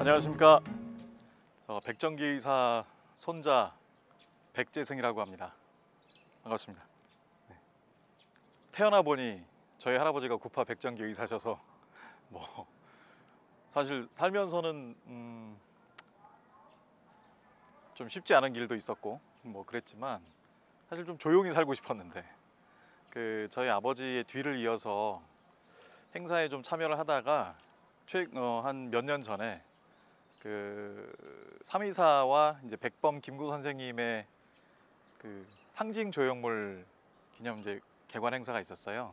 안녕하십니까. 백정기 의사 손자 백재승이라고 합니다. 반갑습니다. 네. 태어나 보니 저희 할아버지가 구파 백정기 의사셔서 사실 살면서는 좀 쉽지 않은 길도 있었고 그랬지만 사실 좀 조용히 살고 싶었는데 저희 아버지의 뒤를 이어서 행사에 좀 참여를 하다가 한 몇 년 전에 삼이사와 이제 백범 김구 선생님의 상징 조형물 기념 이제 개관 행사가 있었어요.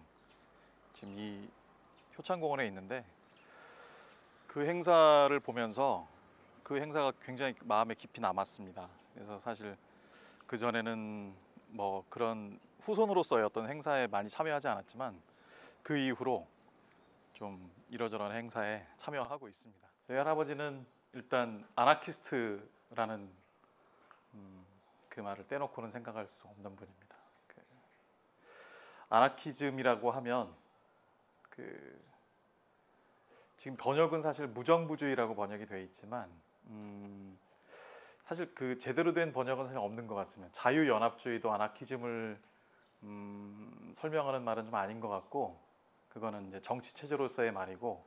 지금 이 효창공원에 있는데 그 행사를 보면서 그 행사가 굉장히 마음에 깊이 남았습니다. 그래서 사실 그 전에는 그런 후손으로서의 어떤 행사에 많이 참여하지 않았지만 그 이후로 좀 이러저런 행사에 참여하고 있습니다. 저희 할아버지는 일단 아나키스트라는 그 말을 떼놓고는 생각할 수 없는 분입니다. 아나키즘이라고 하면 지금 번역은 사실 무정부주의라고 번역이 되어 있지만 사실 제대로 된 번역은 사실 없는 것 같습니다. 자유연합주의도 아나키즘을 설명하는 말은 좀 아닌 것 같고, 그거는 이제 정치 체제로서의 말이고,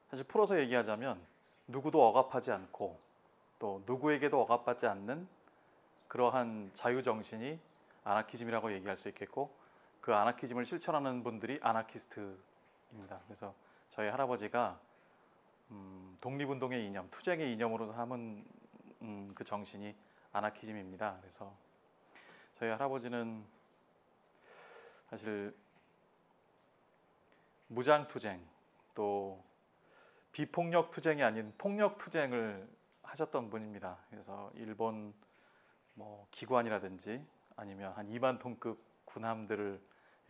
사실 풀어서 얘기하자면 누구도 억압하지 않고 또 누구에게도 억압받지 않는 그러한 자유정신이 아나키즘이라고 얘기할 수 있겠고, 그 아나키즘을 실천하는 분들이 아나키스트입니다. 그래서 저희 할아버지가 독립운동의 이념, 투쟁의 이념으로 삼은 그 정신이 아나키즘입니다. 그래서 저희 할아버지는 사실 무장투쟁, 또 비폭력 투쟁이 아닌 폭력 투쟁을 하셨던 분입니다. 그래서 일본 기관이라든지 아니면 한 2만 톤급 군함들을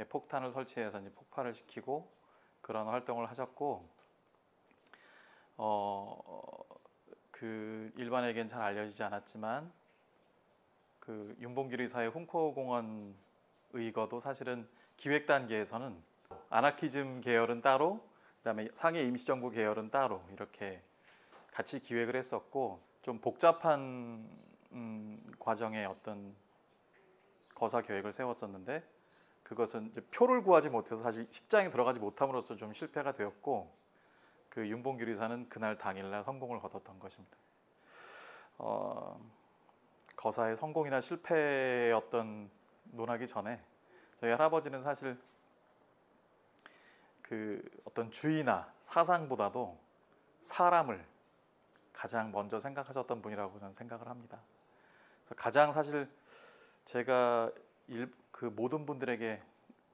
폭탄을 설치해서 이제 폭발을 시키고 그런 활동을 하셨고, 일반에겐 잘 알려지지 않았지만 윤봉길 의사의 훈코공원 의거도 사실은 기획 단계에서는 아나키즘 계열은 따로, 그다음에 상해 임시정부 계열은 따로 이렇게 같이 기획을 했었고, 좀 복잡한 과정의 어떤 거사 계획을 세웠었는데, 그것은 이제 표를 구하지 못해서 사실 식장에 들어가지 못함으로써 좀 실패가 되었고, 윤봉길 의사는 그날 당일날 성공을 거뒀던 것입니다. 거사의 성공이나 실패의 어떤 논하기 전에 저희 할아버지는 사실 어떤 주의나 사상보다도 사람을 가장 먼저 생각하셨던 분이라고 저는 생각을 합니다. 그래서 가장 사실 제가 모든 분들에게,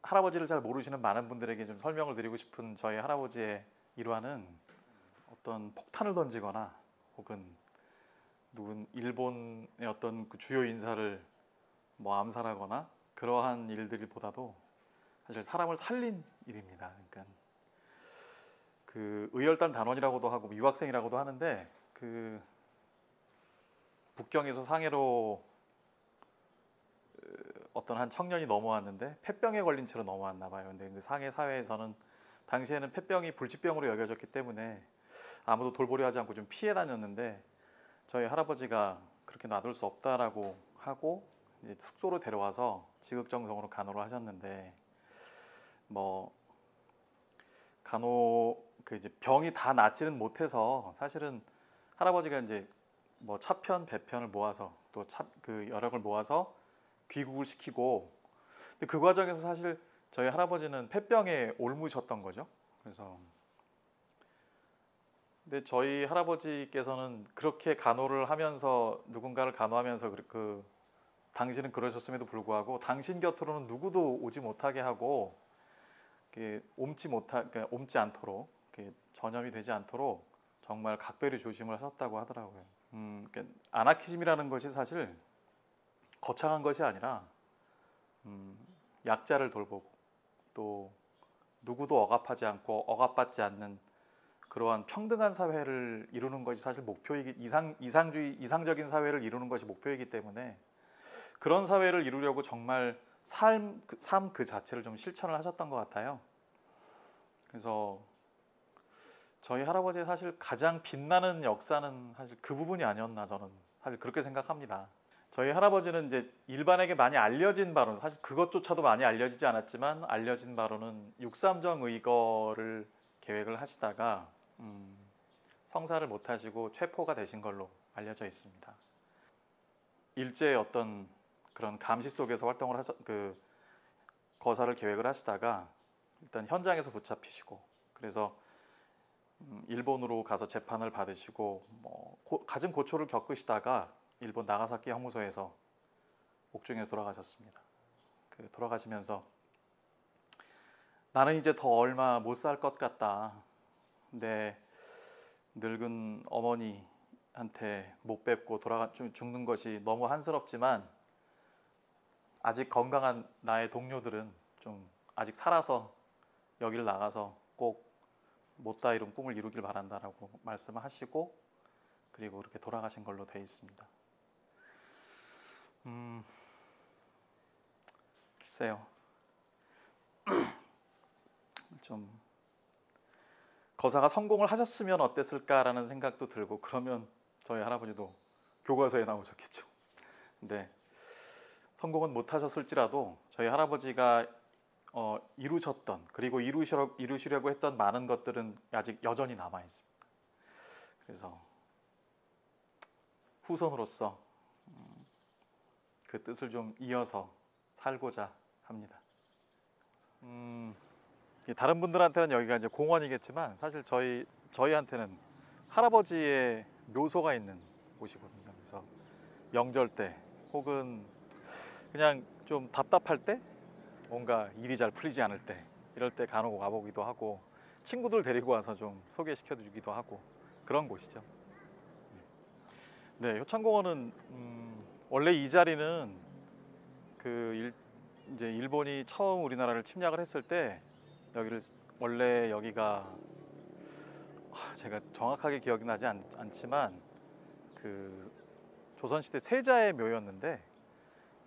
할아버지를 잘 모르시는 많은 분들에게 좀 설명을 드리고 싶은 저희 할아버지의 일화는 어떤 폭탄을 던지거나 혹은 일본의 어떤 주요 인사를 암살하거나 그러한 일들보다도 사실 사람을 살린 일입니다. 그러니까 의열단 단원이라고도 하고 유학생이라고도 하는데, 북경에서 상해로 어떤 한 청년이 넘어왔는데 폐병에 걸린 채로 넘어왔나 봐요. 근데 그 상해 사회에서는 당시에는 폐병이 불치병으로 여겨졌기 때문에 아무도 돌보려 하지 않고 좀 피해 다녔는데, 저희 할아버지가 그렇게 놔둘 수 없다라고 하고 이제 숙소로 데려와서 지극정성으로 간호를 하셨는데, 이제 병이 다 낫지는 못해서 사실은 할아버지가 이제 차편 배편을 모아서 또 여력을 모아서 귀국을 시키고, 근데 그 과정에서 사실 저희 할아버지는 폐병에 옮으셨던 거죠. 그래서 근데 저희 할아버지께서는 그렇게 간호를 하면서, 누군가를 간호하면서 당신은 그러셨음에도 불구하고 당신 곁으로는 누구도 오지 못하게 하고 옮지 않도록, 전염이 되지 않도록 정말 각별히 조심을 하셨다고 하더라고요. 아나키즘이라는 것이 사실 거창한 것이 아니라 약자를 돌보고 또 누구도 억압하지 않고 억압받지 않는 그러한 평등한 사회를 이루는 것이 사실 이상적인 사회를 이루는 것이 목표이기 때문에, 그런 사회를 이루려고 정말 삶 그 자체를 좀 실천을 하셨던 것 같아요. 그래서 저희 할아버지의 사실 가장 빛나는 역사는 사실 그 부분이 아니었나 저는 사실 그렇게 생각합니다. 저희 할아버지는 이제 일반에게 많이 알려진 바로는 사실 그것조차도 많이 알려지지 않았지만 알려진 바로는 6.3정 의거를 계획을 하시다가 성사를 못하시고 체포가 되신 걸로 알려져 있습니다. 일제의 어떤 그런 감시 속에서 활동을 거사를 계획을 하시다가 일단 현장에서 붙잡히시고 그래서 일본으로 가서 재판을 받으시고 갖은 고초를 겪으시다가 일본 나가사키 형무소에서 옥중에 돌아가셨습니다. 돌아가시면서 나는 이제 더 얼마 못 살 것 같다. 내 늙은 어머니한테 못 뵙고 죽는 것이 너무 한스럽지만 아직 건강한 나의 동료들은 좀 아직 살아서 여기를 나가서 꼭 못다 이룬 꿈을 이루길 바란다라고 말씀하시고 그리고 그렇게 돌아가신 걸로 되어 있습니다. 글쎄요. 좀 거사가 성공을 하셨으면 어땠을까라는 생각도 들고 그러면 저희 할아버지도 교과서에 나오셨겠죠. 근데 성공은 못 하셨을지라도 저희 할아버지가 이루셨던 그리고 이루시려고 했던 많은 것들은 아직 여전히 남아 있습니다. 그래서 후손으로서 그 뜻을 좀 이어서 살고자 합니다. 다른 분들한테는 여기가 이제 공원이겠지만 사실 저희한테는 할아버지의 묘소가 있는 곳이거든요. 그래서 명절 때 혹은 그냥 좀 답답할 때 뭔가 일이 잘 풀리지 않을 때 이럴 때 간혹 와보기도 하고 친구들 데리고 와서 좀 소개시켜 주기도 하고 그런 곳이죠. 네, 효창공원은 원래 이 자리는 이제 일본이 처음 우리나라를 침략을 했을 때 원래 여기가 제가 정확하게 기억이 나지 않지만 조선시대 세자의 묘였는데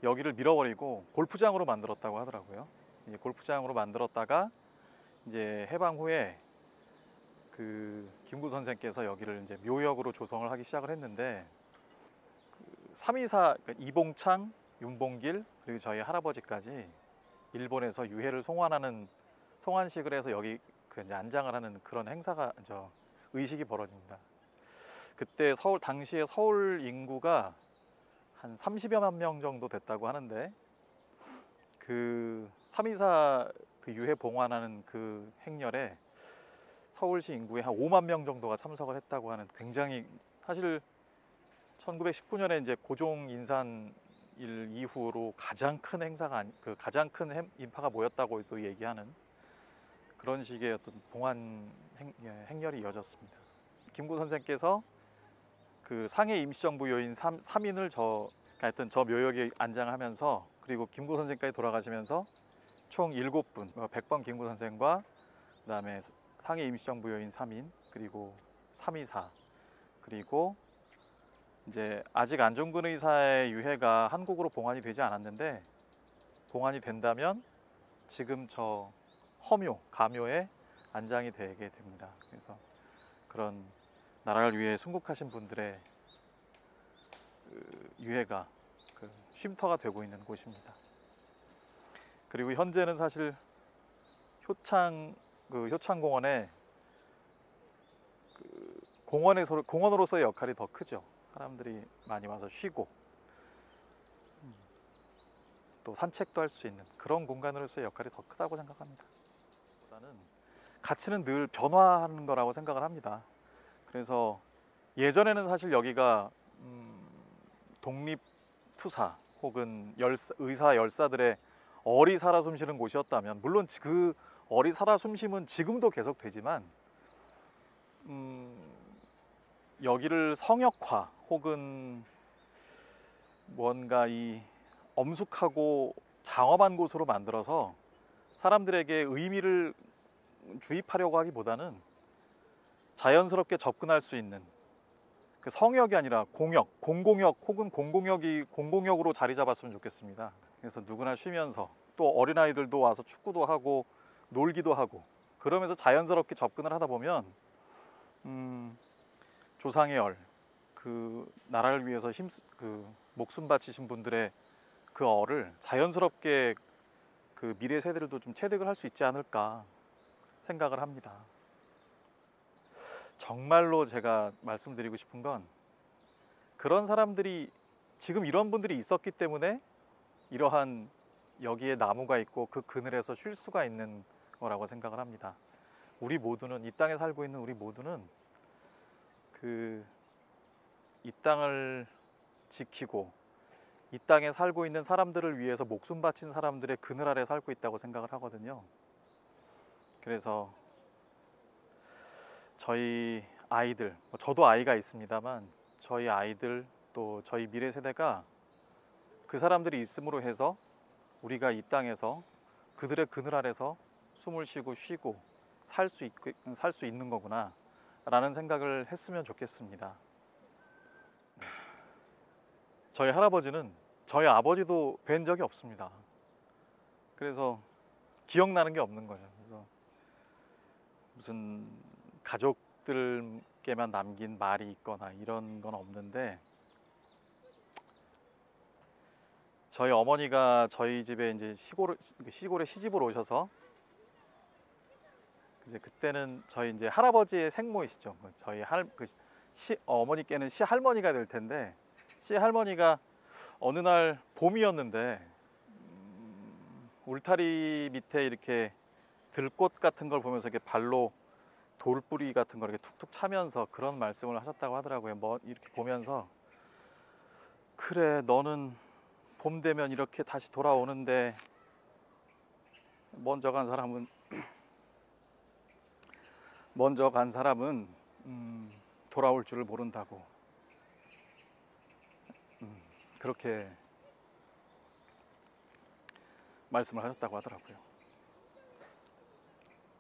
여기를 밀어버리고 골프장으로 만들었다고 하더라고요. 이제 골프장으로 만들었다가 이제 해방 후에 김구 선생께서 여기를 이제 묘역으로 조성을 하기 시작을 했는데 324 그러니까 이봉창, 윤봉길 그리고 저희 할아버지까지 일본에서 유해를 송환식을 해서 여기 이제 안장을 하는 그런 행사가 의식이 벌어집니다. 그때 당시에 서울 인구가 한 30여만 명 정도 됐다고 하는데 324 유해 봉환하는 그 행렬에 서울시 인구의 한 5만 명 정도가 참석을 했다고 하는 굉장히 사실 1919년에 이제 고종 인산일 이후로 가장 큰 행사가 가장 큰 인파가 모였다고 또 얘기하는 그런 식의 어떤 봉환 행렬이 이어졌습니다. 김구 선생께서 상해 임시정부 요인 3인을 하여튼 저 묘역에 안장하면서 그리고 김구 선생까지 돌아가시면서 총 7분, 백범 김구 선생과 그다음에 상해 임시정부 요인 3인 그리고 324 그리고 이제 아직 안종근 의사의 유해가 한국으로 봉환이 되지 않았는데 봉환이 된다면 지금 저 가묘에 안장이 되게 됩니다. 그래서 그런 나라를 위해 순국하신 분들의 유해가 쉼터가 되고 있는 곳입니다. 그리고 현재는 사실 효창공원에 공원으로서의 역할이 더 크죠. 사람들이 많이 와서 쉬고 또 산책도 할 수 있는 그런 공간으로서의 역할이 더 크다고 생각합니다. 보다는 가치는 늘 변화하는 거라고 생각을 합니다. 그래서 예전에는 사실 여기가 독립투사 혹은 의사 열사들의 얼이 살아 숨쉬는 곳이었다면 물론 그 얼이 살아 숨쉬면 지금도 계속 되지만 여기를 성역화 혹은 뭔가 이 엄숙하고 장엄한 곳으로 만들어서 사람들에게 의미를 주입하려고 하기보다는 자연스럽게 접근할 수 있는 성역이 아니라 공공역 혹은 공공역으로 자리 잡았으면 좋겠습니다. 그래서 누구나 쉬면서 또 어린아이들도 와서 축구도 하고 놀기도 하고 그러면서 자연스럽게 접근을 하다 보면 조상의 열, 그 나라를 위해서 목숨 바치신 분들의 그 얼을 자연스럽게 그 미래 세대들도 좀 체득을 할 수 있지 않을까 생각을 합니다. 정말로 제가 말씀드리고 싶은 건, 그런 사람들이, 지금 이런 분들이 있었기 때문에 이러한 여기에 나무가 있고 그 그늘에서 쉴 수가 있는 거라고 생각을 합니다. 우리 모두는, 이 땅에 살고 있는 우리 모두는 이 땅을 지키고 이 땅에 살고 있는 사람들을 위해서 목숨 바친 사람들의 그늘 아래 살고 있다고 생각을 하거든요. 그래서 저희 아이들, 저도 아이가 있습니다만 저희 아이들, 또 저희 미래 세대가 그 사람들이 있음으로 해서 우리가 이 땅에서 그들의 그늘 아래서 숨을 쉬고 살 수 있는 거구나 라는 생각을 했으면 좋겠습니다. 저희 할아버지는 저희 아버지도 뵌 적이 없습니다. 그래서 기억나는 게 없는 거죠. 그래서 무슨 가족들께만 남긴 말이 있거나 이런 건 없는데, 저희 어머니가 저희 집에 이제 시골에 시집을 오셔서, 이제 그때는 저희 이제 할아버지의 생모이시죠. 저희 어머니께는 시할머니가 될 텐데, 시할머니가 어느 날 봄이었는데 울타리 밑에 이렇게 들꽃 같은 걸 보면서 이렇게 발로 돌뿌리 같은 걸 이렇게 툭툭 차면서 그런 말씀을 하셨다고 하더라고요. 뭐 이렇게 보면서, 그래, 너는 봄 되면 이렇게 다시 돌아오는데 먼저 간 사람은 돌아올 줄을 모른다고, 그렇게 말씀을 하셨다고 하더라고요.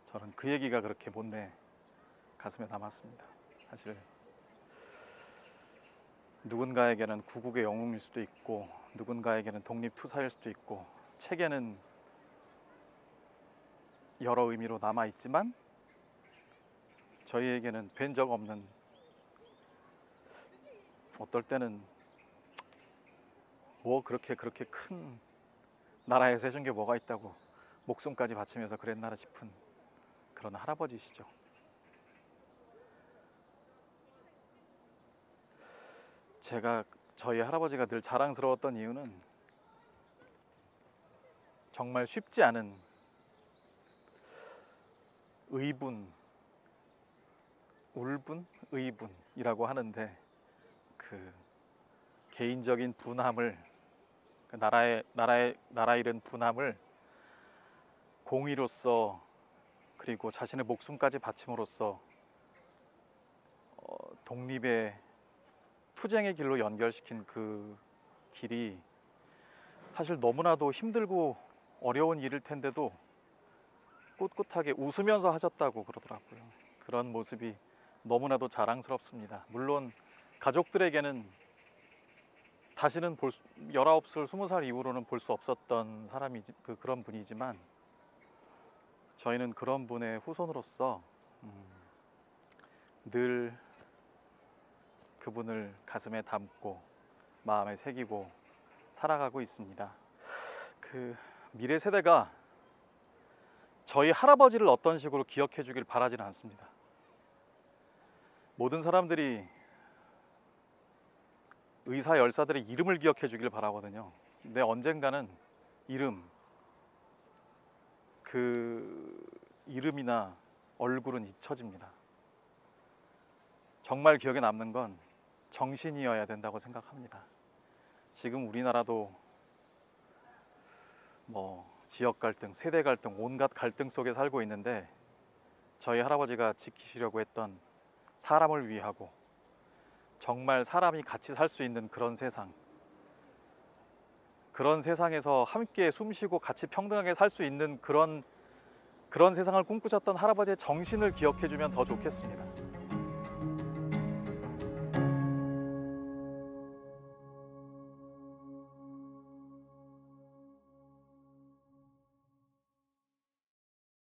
저는 그 얘기가 그렇게 못내 가슴에 남았습니다. 사실 누군가에게는 구국의 영웅일 수도 있고, 누군가에게는 독립투사일 수도 있고, 책에는 여러 의미로 남아있지만 저희에게는 뵌 적 없는, 어떨 때는 뭐 그렇게 큰 나라에서 해준 게 뭐가 있다고 목숨까지 바치면서 그랬나 싶은 그런 할아버지시죠. 저희 할아버지가 늘 자랑스러웠던 이유는 정말 쉽지 않은 의분이라고 하는데, 그 개인적인 분함을, 나라 잃은 분함을 공의로서, 그리고 자신의 목숨까지 바침으로써 독립의 투쟁의 길로 연결시킨 그 길이 사실 너무나도 힘들고 어려운 일일 텐데도 꿋꿋하게 웃으면서 하셨다고 그러더라고요. 그런 모습이 너무나도 자랑스럽습니다. 물론 가족들에게는 다시는 19살, 20살 이후로는 볼 수 없었던 그런 분이지만, 저희는 그런 분의 후손으로서 늘 그분을 가슴에 담고 마음에 새기고 살아가고 있습니다. 그 미래 세대가 저희 할아버지를 어떤 식으로 기억해 주길 바라지는 않습니다. 모든 사람들이 의사 열사들의 이름을 기억해 주길 바라거든요. 근데 언젠가는 그 이름이나 얼굴은 잊혀집니다. 정말 기억에 남는 건 정신이어야 된다고 생각합니다. 지금 우리나라도 뭐 지역 갈등, 세대 갈등, 온갖 갈등 속에 살고 있는데, 저희 할아버지가 지키시려고 했던 사람을 위하고 정말 사람이 같이 살 수 있는 그런 세상에서 함께 숨쉬고 같이 평등하게 살 수 있는 그런 세상을 꿈꾸셨던 할아버지의 정신을 기억해 주면 더 좋겠습니다.